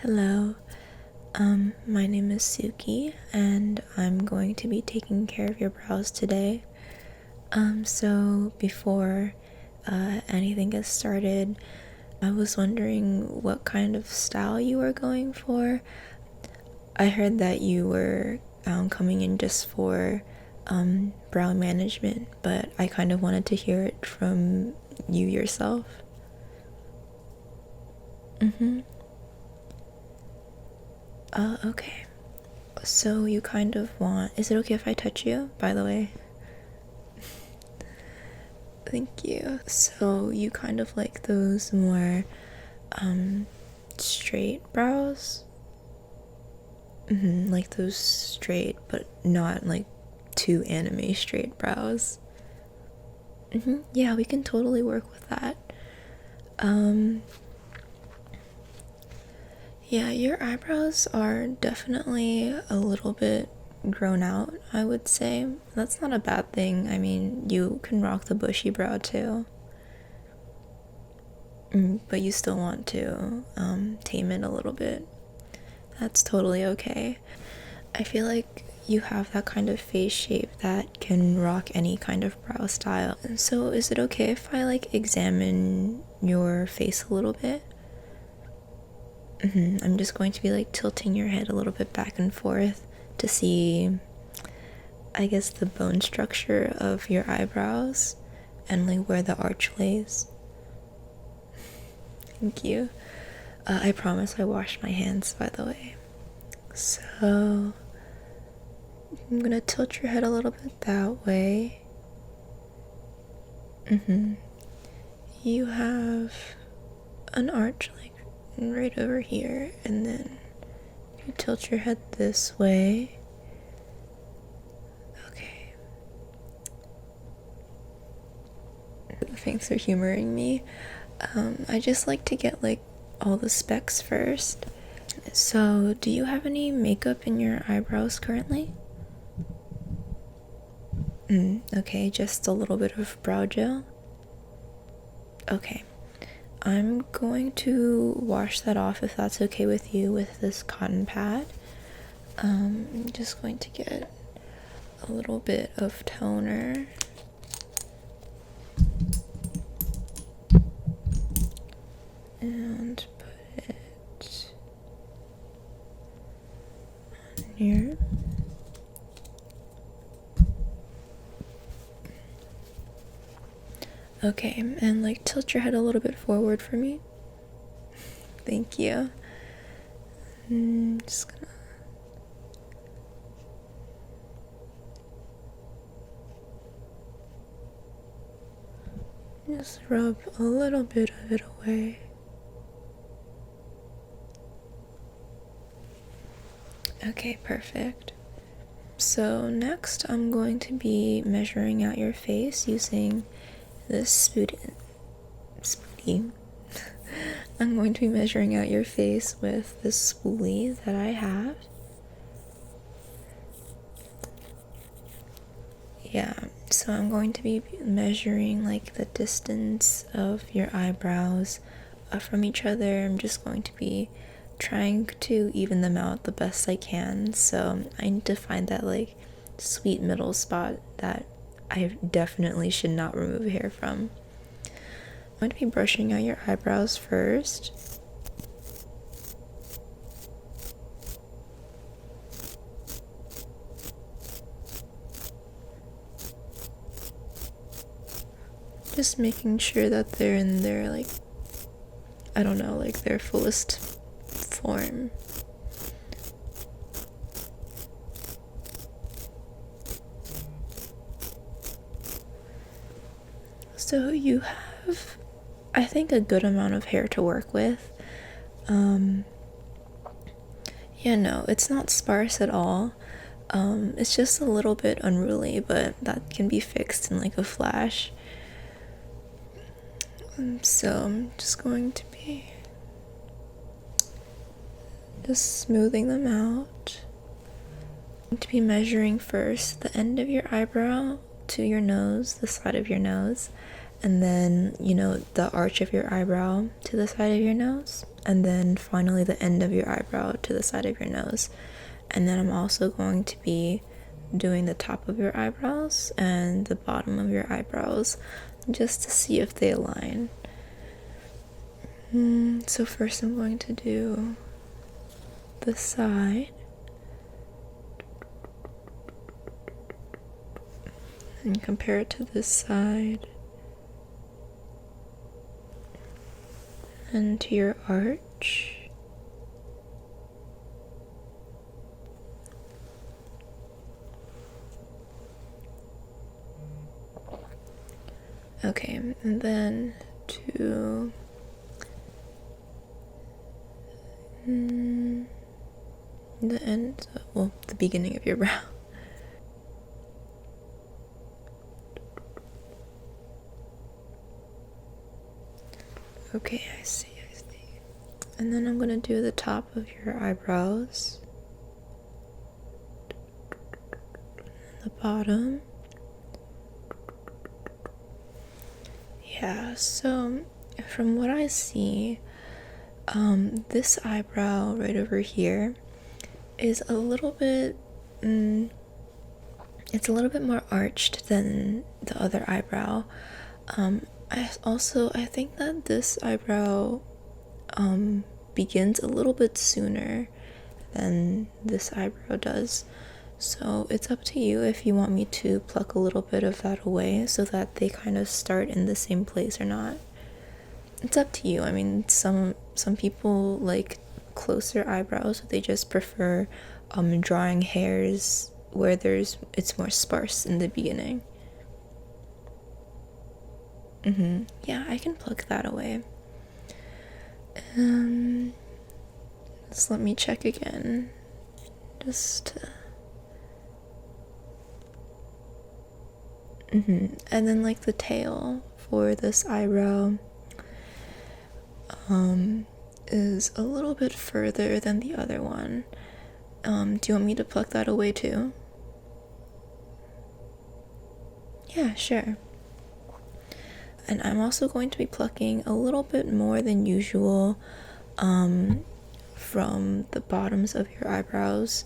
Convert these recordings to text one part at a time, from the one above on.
Hello, my name is Suuki, and I'm going to be taking care of your brows today. So before anything gets started, I was wondering what kind of style you were going for. I heard that you were coming in just for brow management, but I kind of wanted to hear it from you yourself. Okay. So you kind of want... Is it okay if I touch you, by the way? Thank you. So you kind of like those more straight brows? Like those straight, but not like too anime straight brows. Yeah, we can totally work with that. Yeah, your eyebrows are definitely a little bit grown out, I would say. That's not a bad thing. I mean, you can rock the bushy brow too. But you still want to tame it a little bit. That's totally okay. I feel like you have that kind of face shape that can rock any kind of brow style. And so is it okay if I like examine your face a little bit? I'm just going to be like tilting your head a little bit back and forth to see, I guess, the bone structure of your eyebrows and like where the arch lays. Thank you. I promise I washed my hands, by the way. So I'm gonna tilt your head a little bit that way. You have an arch like right over here, and then you tilt your head this way. Okay. Thanks for humoring me. I just like to get like all the specs first. So, do you have any makeup in your eyebrows currently? Okay, just a little bit of brow gel. Okay. I'm going to wash that off if that's okay with you with this cotton pad. I'm just going to get a little bit of toner. And put it on here. Okay, and like tilt your head a little bit forward for me. Thank you. Just gonna... Just rub a little bit of it away. Okay, perfect. So next I'm going to be measuring out your face using this spoolie. I'm going to be measuring out your face with this spoolie that I have. Yeah, so I'm going to be measuring like the distance of your eyebrows from each other. I'm just going to be trying to even them out the best I can. So I need to find that like sweet middle spot that I definitely should not remove hair from. I'm going to be brushing out your eyebrows first. Just making sure that they're in their, like, I don't know, like their fullest form. So you have, I think, a good amount of hair to work with. Yeah, no, it's not sparse at all. It's just a little bit unruly, but that can be fixed in like a flash. So I'm just going to be just smoothing them out. I'm going to be measuring first the end of your eyebrow to your nose, the side of your nose, and then, you know, the arch of your eyebrow to the side of your nose, and then finally the end of your eyebrow to the side of your nose. And then I'm also going to be doing the top of your eyebrows and the bottom of your eyebrows just to see if they align. So first I'm going to do the side. And compare it to this side. And to your arch. Okay, and then to the end, well, the beginning of your brow. Okay, I see. And then I'm gonna do the top of your eyebrows, the bottom. Yeah, so from what I see, this eyebrow right over here is a little bit, it's a little bit more arched than the other eyebrow. I think that this eyebrow begins a little bit sooner than this eyebrow does. So it's up to you if you want me to pluck a little bit of that away so that they kind of start in the same place or not. It's up to you. I mean, some people like closer eyebrows, so they just prefer drawing hairs where it's more sparse in the beginning. Yeah, I can pluck that away. Just let me check again. And then like the tail for this eyebrow is a little bit further than the other one. Do you want me to pluck that away too? Yeah, sure. And I'm also going to be plucking a little bit more than usual from the bottoms of your eyebrows.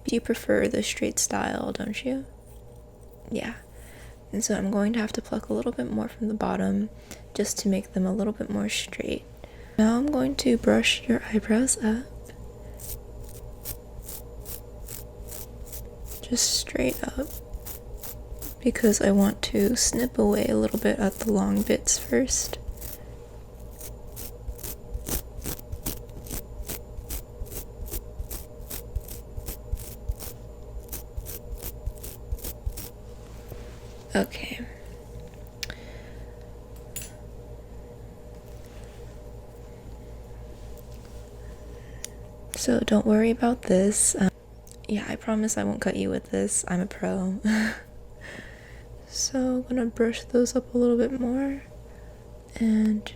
You prefer the straight style, don't you? Yeah. And so I'm going to have to pluck a little bit more from the bottom just to make them a little bit more straight. Now I'm going to brush your eyebrows up. Just straight up. Because I want to snip away a little bit at the long bits first. Okay. So don't worry about this. Yeah, I promise I won't cut you with this. I'm a pro. So I'm gonna brush those up a little bit more and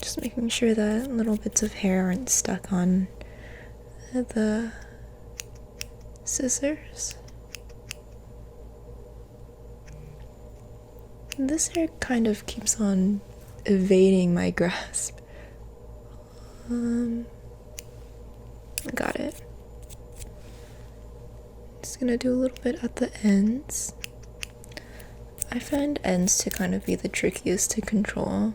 just making sure that little bits of hair aren't stuck on the scissors. This hair kind of keeps on evading my grasp. Got it. Just gonna do a little bit at the ends. I find ends to kind of be the trickiest to control.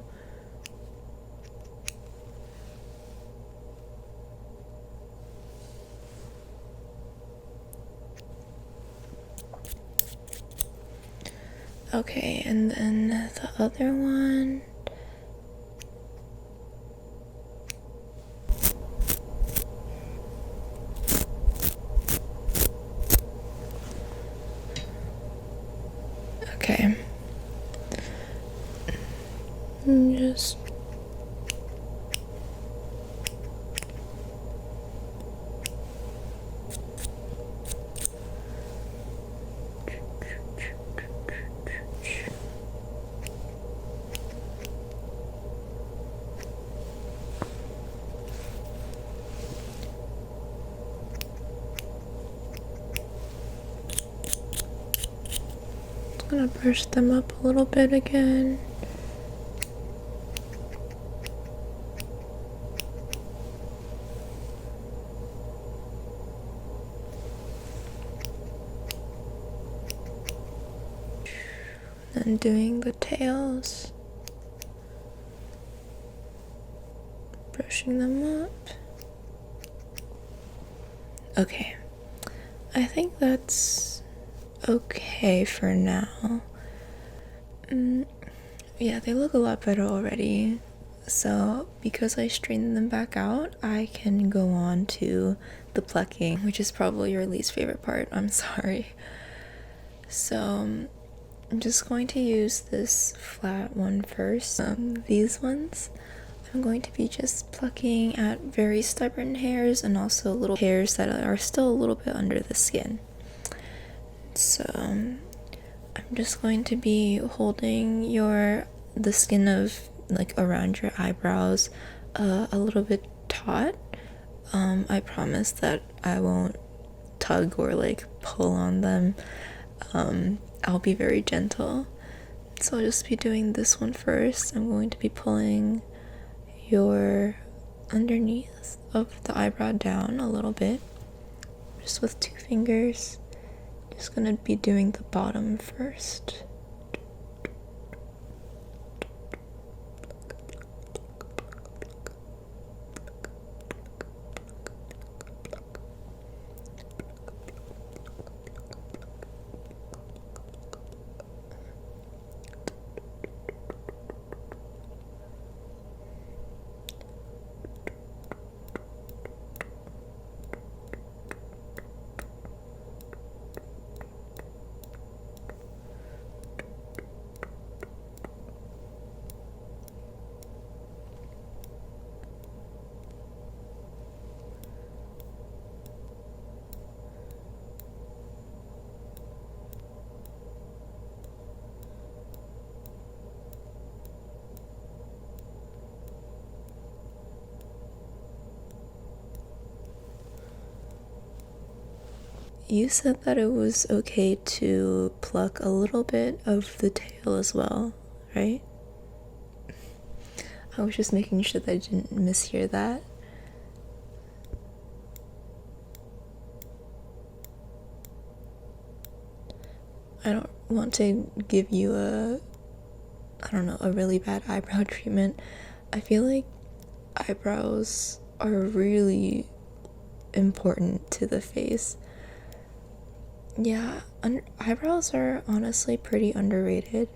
Okay, and then the other one. Okay. just gonna brush them up a little bit again. And doing the tails, brushing them up. Okay, I think that's okay for now. Yeah, they look a lot better already. So because I straightened them back out, I can go on to the plucking, which is probably your least favorite part. I'm sorry. So I'm just going to use this flat one first. These ones, I'm going to be just plucking at very stubborn hairs and also little hairs that are still a little bit under the skin. So I'm just going to be holding the skin of like around your eyebrows a little bit taut. I promise that I won't tug or like pull on them. I'll be very gentle. So I'll just be doing this one first. I'm going to be pulling your underneath of the eyebrow down a little bit, just with 2 fingers. Just gonna be doing the bottom first. You said that it was okay to pluck a little bit of the tail as well, right? I was just making sure that I didn't mishear that. I don't want to give you a really bad eyebrow treatment. I feel like eyebrows are really important to the face. Yeah, eyebrows are honestly pretty underrated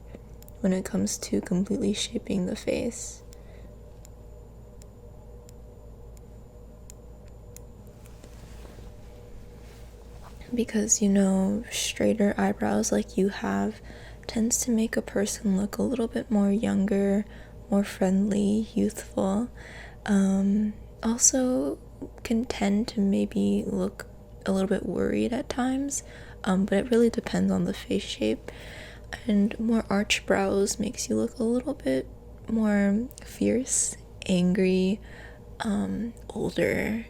when it comes to completely shaping the face. Because, straighter eyebrows like you have tends to make a person look a little bit more younger, more friendly, youthful. Also can tend to maybe look a little bit worried at times, but it really depends on the face shape. And more arched brows makes you look a little bit more fierce, angry, older.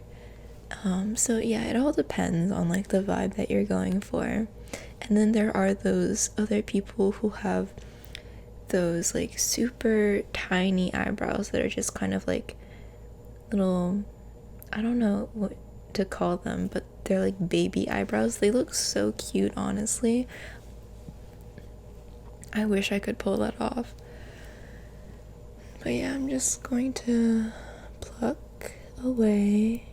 So yeah, it all depends on like the vibe that you're going for. And then there are those other people who have those like super tiny eyebrows that are just kind of like little, I don't know what to call them, but they're like baby eyebrows. They look so cute, honestly. I wish I could pull that off. But yeah, I'm just going to pluck away.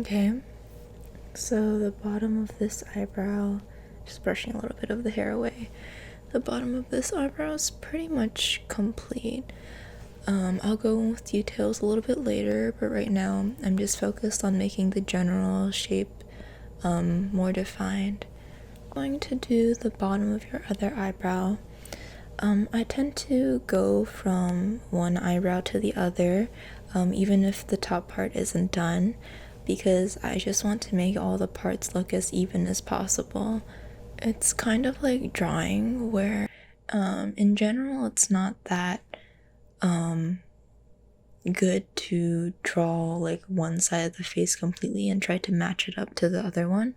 Okay, so the bottom of this eyebrow, just brushing a little bit of the hair away, the bottom of this eyebrow is pretty much complete. I'll go in with details a little bit later, but right now I'm just focused on making the general shape more defined. I'm going to do the bottom of your other eyebrow. I tend to go from one eyebrow to the other, even if the top part isn't done, because I just want to make all the parts look as even as possible. It's kind of like drawing, where in general it's not that good to draw like one side of the face completely and try to match it up to the other one.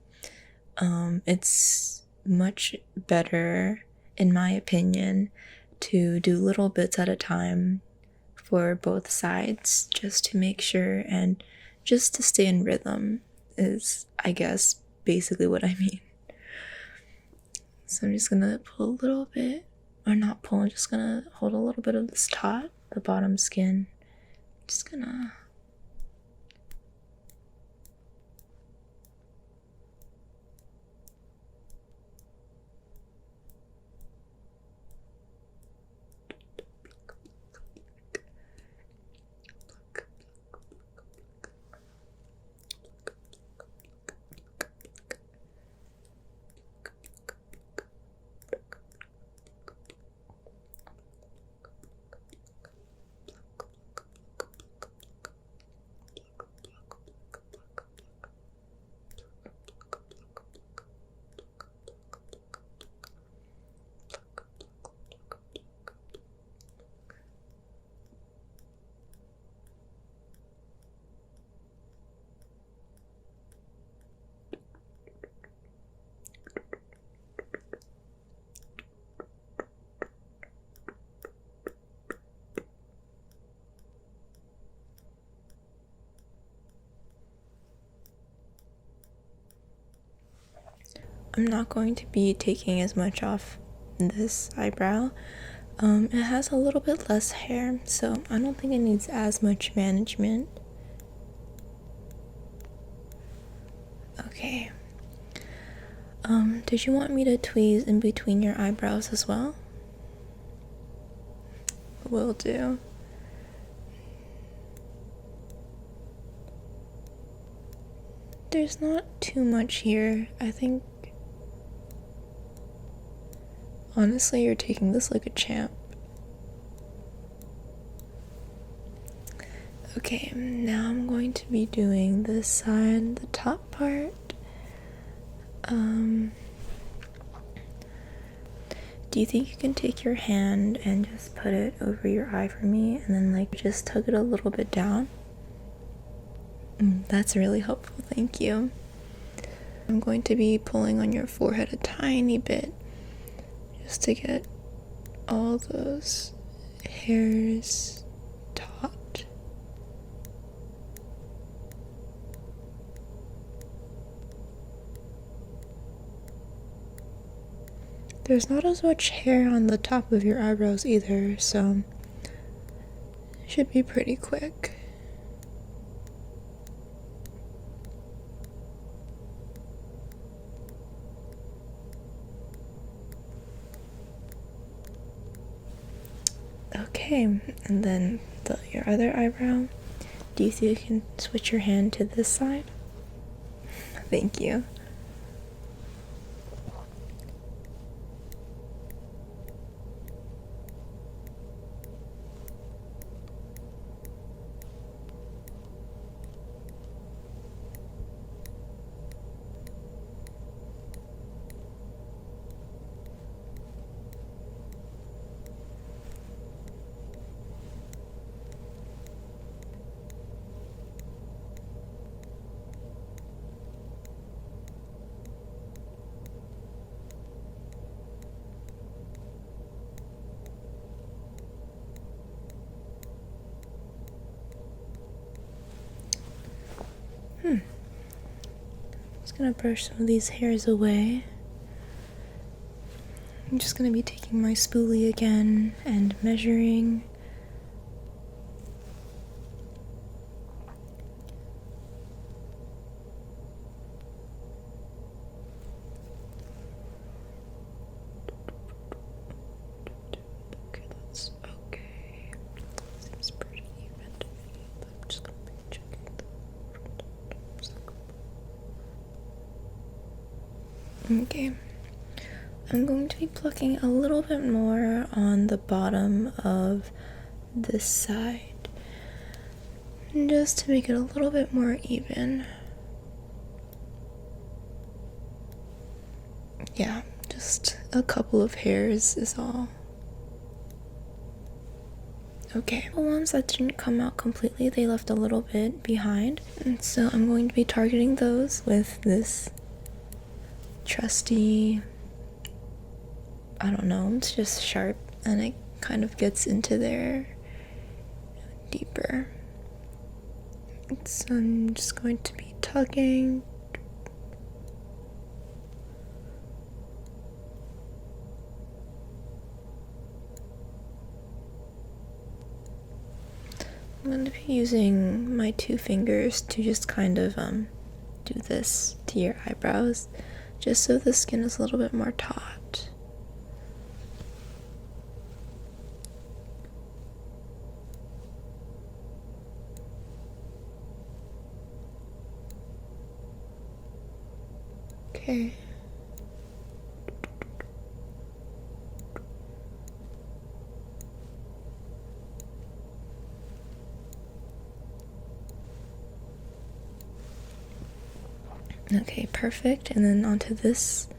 It's much better, in my opinion, to do little bits at a time for both sides, just to make sure and just to stay in rhythm, is, I guess, basically what I mean. So I'm just gonna pull a little bit, or not pull, I'm just gonna hold a little bit of this taut, the bottom skin. Just gonna I'm not going to be taking as much off this eyebrow. It has a little bit less hair, so I don't think it needs as much management. Okay. Did you want me to tweeze in between your eyebrows as well? Will do. There's not too much here. I think, honestly, you're taking this like a champ. Okay, now I'm going to be doing this side, the top part. Do you think you can take your hand and just put it over your eye for me, and then like just tug it a little bit down? That's really helpful, thank you. I'm going to be pulling on your forehead a tiny bit, just to get all those hairs taut. There's not as much hair on the top of your eyebrows either, so it should be pretty quick. Okay, and then your other eyebrow. Do you think you can switch your hand to this side? Thank you. Just gonna brush some of these hairs away. I'm just gonna be taking my spoolie again and measuring. Okay. I'm going to be plucking a little bit more on the bottom of this side, just to make it a little bit more even. Yeah, just a couple of hairs is all. Okay, the ones that didn't come out completely, they left a little bit behind, and so I'm going to be targeting those with this trusty, I don't know, it's just sharp and it kind of gets into there deeper. So I'm just going to be tugging. I'm going to be using my 2 fingers to just kind of do this to your eyebrows, just so the skin is a little bit more taut. Okay. Okay, perfect. And then onto this.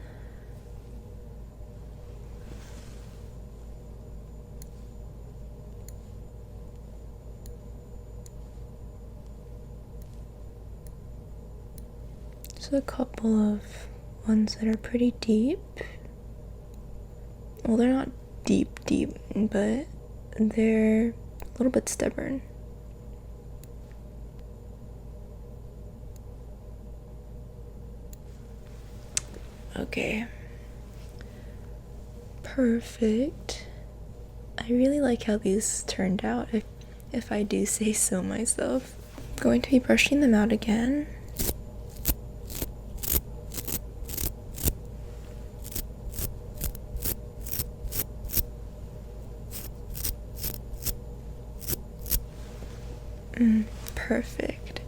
Just a couple of ones that are pretty deep. Well, they're not deep, but they're a little bit stubborn. Okay. Perfect. I really like how these turned out, if I do say so myself. I'm going to be brushing them out again. Perfect.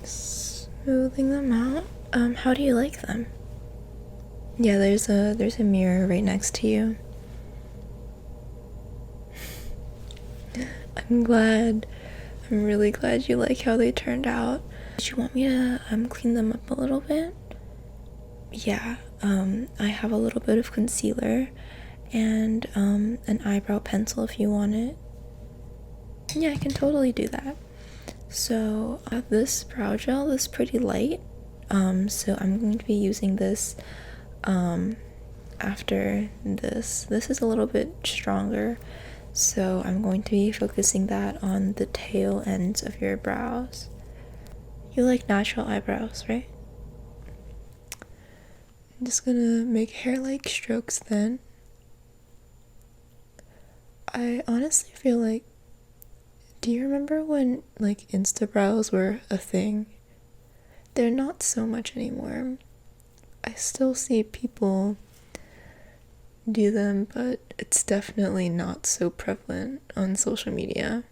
Smoothing them out. How do you like them? Yeah, there's a mirror right next to you. I'm really glad you like how they turned out. Do you want me to clean them up a little bit? Yeah, I have a little bit of concealer and an eyebrow pencil if you want it. Yeah, I can totally do that. So this brow gel is pretty light, so I'm going to be using this after this. This is a little bit stronger, so I'm going to be focusing that on the tail ends of your brows. You like natural eyebrows, right? I'm just gonna make hair-like strokes then. I honestly feel like, do you remember when like Insta brows were a thing? They're not so much anymore. I still see people do them, but it's definitely not so prevalent on social media.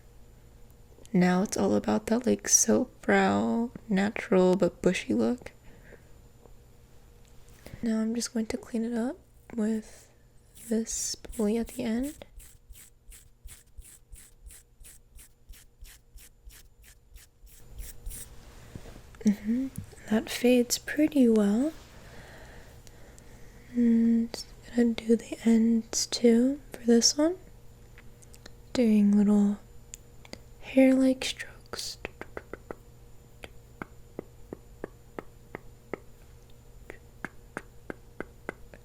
Now it's all about that like soap brow, natural but bushy look. Now I'm just going to clean it up with this spoolie at the end. That fades pretty well. And gonna do the ends too for this one. Doing little hair-like strokes.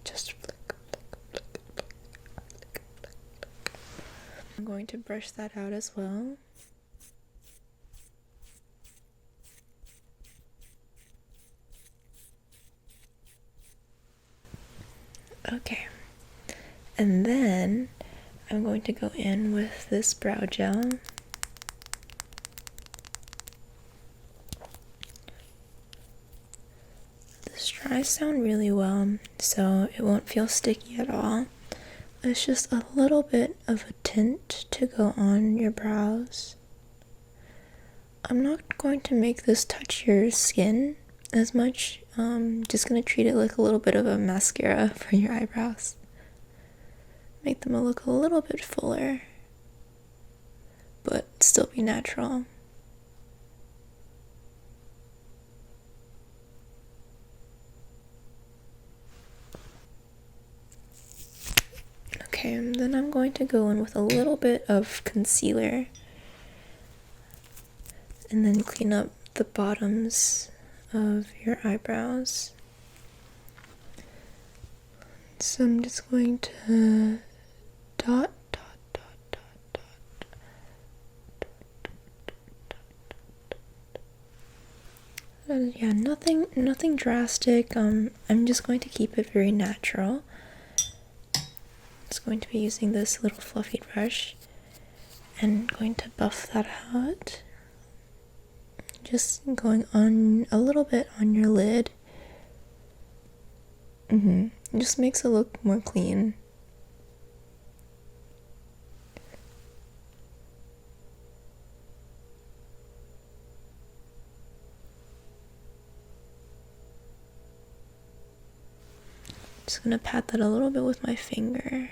Just flick. I'm going to brush that out as well. Okay, and then I'm going to go in with this brow gel. This dries down really well, so it won't feel sticky at all. It's just a little bit of a tint to go on your brows. I'm not going to make this touch your skin as much, Just gonna treat it like a little bit of a mascara for your eyebrows. Make them look a little bit fuller, but still be natural. Okay, and then I'm going to go in with a little bit of concealer and then clean up the bottoms of your eyebrows. So I'm just going to dot, dot, dot, dot, dot. Yeah, nothing drastic. I'm just going to keep it very natural. Just going to be using this little fluffy brush and going to buff that out. Just going on a little bit on your lid. It just makes it look more clean. Just gonna pat that a little bit with my finger.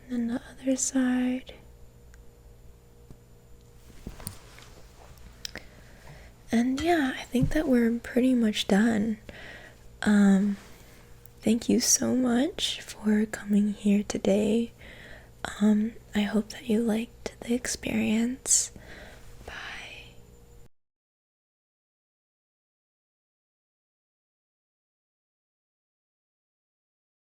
And then the other side. And yeah, I think that we're pretty much done. Thank you so much for coming here today. I hope that you liked the experience.